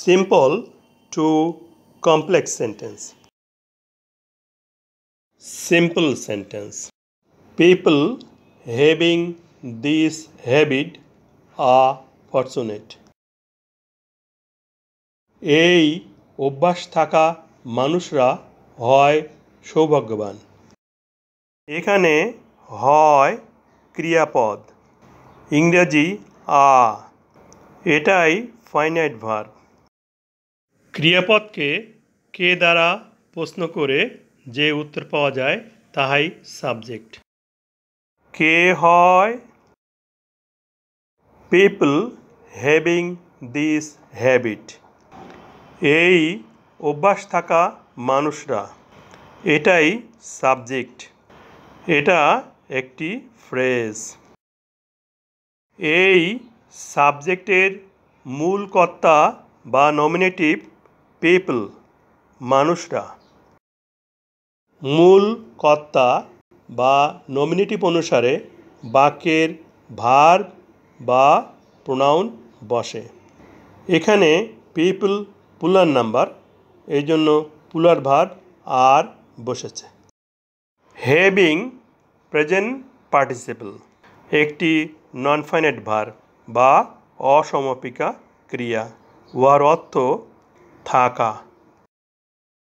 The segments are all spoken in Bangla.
Simple to complex sentence. Simple sentence. People having this habit are fortunate. এই অভ্যাস থাকা মানুষরা হয় সৌভাগ্যবান। এখানে হয় ক্রিয়াপদ, ইংরেজি আ, এটাই ফাইনাইট ভার্ব। ক্রিয়াপদকে কে দ্বারা প্রশ্ন করে যে উত্তর পাওয়া যায় তাহাই সাবজেক্ট। কে হয়? People having this habit. এই অভ্যাস থাকা মানুষরা, এটাই সাবজেক্ট। এটা একটি ফ্রেজ। এই সাবজেক্টের মূল কর্তা বা নমিনেটিভ পিপল, মানুষরা। মূল কর্তা বা নমিনেটিভ অনুসারে বাক্যের ভার্ব বা প্রোনাউন বসে। এখানে পিপল প্লুরাল নাম্বার, এই জন্য প্লুরাল ভার্ব আর বসেছে। হ্যাভিং প্রেজেন্ট পার্টিসিপল একটি নন ফাইনাইট ভার্ব বা অসমাপিকা ক্রিয়া। উহার অর্থ থাকা।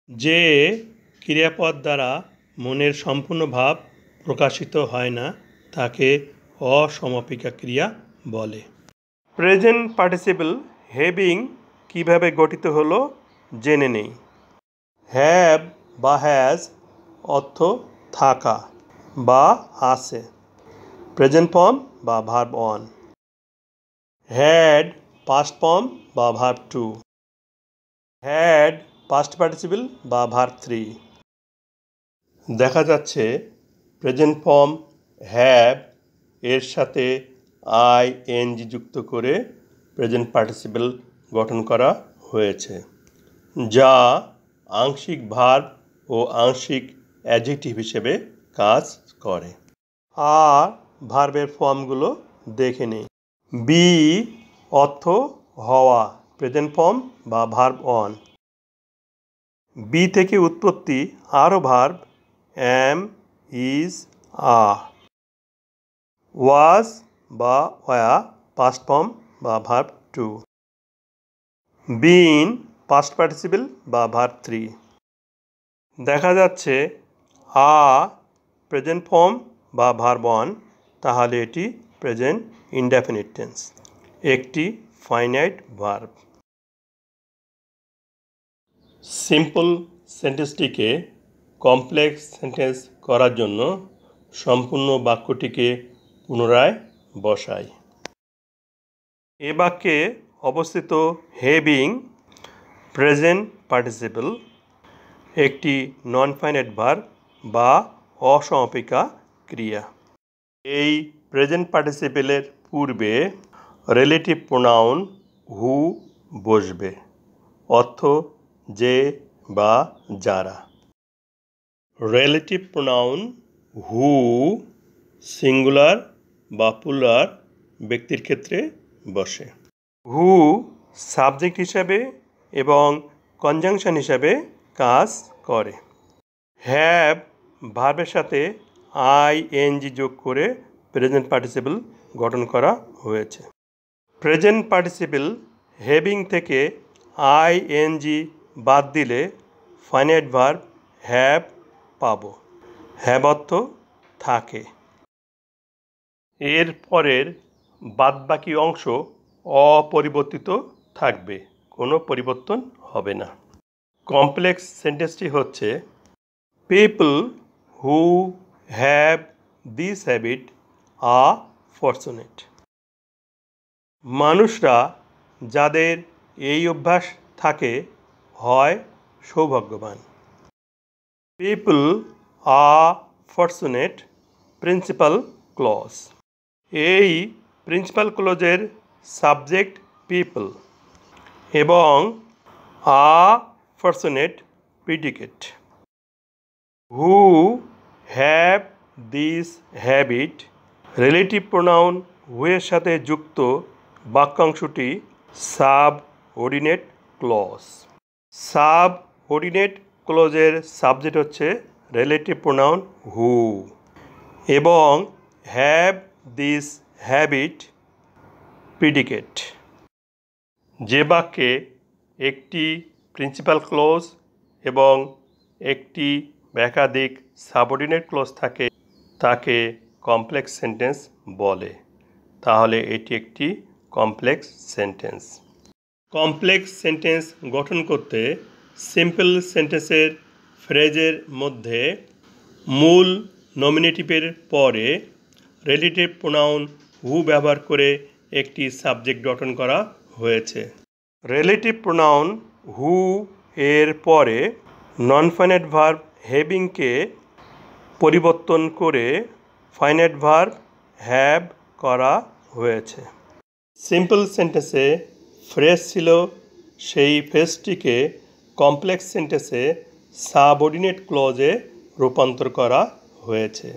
যে ক্রিয়াপদ দ্বারা মনের সম্পূর্ণ ভাব প্রকাশিত হয় না তাকে অসমাপিকা ক্রিয়া বলে। প্রেজেন্ট পার্টিসিপল হ্যাভিং কিভাবে গঠিত হলো জেনে নেই। হ্যাভ বা হ্যাজ অর্থ থাকা বা আছে, প্রেজেন্ট ফর্ম বা verb one. Had past form বা verb two. Had past participle বা ভার্ব থ্রি। দেখা যাচ্ছে প্রেজেন্ট ফর্ম হ্যাভ এর সাথে আইএনজি যুক্ত করে প্রেজেন্ট পার্টিসিপল গঠন করা হয়েছে, যা আংশিক ভার্ব ও আংশিক অ্যাডজেক্টিভ হিসেবে কাজ করে। আর ভার্বের ফর্মগুলো দেখে নেই। বি অর্থ হওয়া, প্রেজেন্ট ফর্ম বা ভার্ব ওয়ান। বি থেকে উৎপত্তি আরও verb am, is, are. Was বা ওয়া পাস্ট ফর্ম বা verb two. Been past participle বা ভার্ব থ্রি। দেখা যাচ্ছে আ প্রেজেন্ট ফর্ম বা ভার্ব ওয়ান, তাহলে এটি প্রেজেন্ট ইনডেফিনিট টেন্স, একটি ফাইনাইট ভার্ব। সিম্পল সেন্টেন্সটিকে কমপ্লেক্স সেন্টেন্স করার জন্য সম্পূর্ণ বাক্যটিকে পুনরায় বসাই। এ বাক্যে অবস্থিত হ্যাভিং প্রেজেন্ট পার্টিসিপল একটি নন ফাইনাইট ভার্ব বা অসমাপিকা ক্রিয়া। এই প্রেজেন্ট পার্টিসিপলের পূর্বে রিলেটিভ প্রোনাউন হু বসবে, অর্থ যে বা যারা। রিলেটিভ প্রোনাউন হু সিঙ্গুলার বা প্লুরাল ব্যক্তির ক্ষেত্রে বসে। হু সাবজেক্ট হিসাবে এবং কনজাংশন হিসাবে কাজ করে। হ্যাভ ভার্বের সাথে আইএনজি যোগ করে প্রেজেন্ট পার্টিসিপল গঠন করা হয়েছে। প্রেজেন্ট পার্টিসিপল হ্যাভিং থেকে আইএনজি বাদ দিলে ফাইনাইট ভার্ব হ্যাভ পাবো। হ্যাভ অর্থ থাকে। এর পরের বাদবাকি অংশ অপরিবর্তিত থাকবে, কোনো পরিবর্তন হবে না। কমপ্লেক্স সেন্টেন্সটি হচ্ছে people who have this habit are fortunate. মানুষরা যাদের এই অভ্যাস থাকে হয় সৌভাগ্যবান। People are fortunate principal clause. এই প্রিন্সিপাল ক্লজের সাবজেক্ট পিপল এবং are fortunate predicate. Who have this habit relative pronoun who এর সাথে যুক্ত বাক্যাংশটি সাবঅর্ডিনেট ক্লজ। সাবঅর্ডিনেট ক্লজের সাবজেক্ট হচ্ছে রিলেটিভ প্রোনাউন হু এবং হ্যাভ, দিস, হ্যাবিট প্রিডিকেট। যে বাক্যে একটি প্রিন্সিপাল ক্লজ এবং একটি বা একাধিক সাবঅর্ডিনেট ক্লজ থাকে তাকে কমপ্লেক্স সেন্টেন্স বলে। তাহলে এটি একটি কমপ্লেক্স সেন্টেন্স। কমপ্লেক্স সেন্টেন্স গঠন করতে সিম্পল সেন্টেন্সের ফ্রেজের মধ্যে মূল নমিনেটিভের পরে রিলেটিভ প্রোনাউন হু ব্যবহার করে একটি সাবজেক্ট গঠন করা হয়েছে। রিলেটিভ প্রোনাউন হু এর পরে নন ফাইনাইট ভার্ব হ্যাভিংকে পরিবর্তন করে ফাইনাইট ভার্ব হ্যাভ করা হয়েছে। সিম্পল সেন্টেন্সে ফ্রেজ ছিল, সেই ফ্রেজটিকে কমপ্লেক্স সেন্টেন্সে সাবঅর্ডিনেট ক্লজে রূপান্তর করা হয়েছে।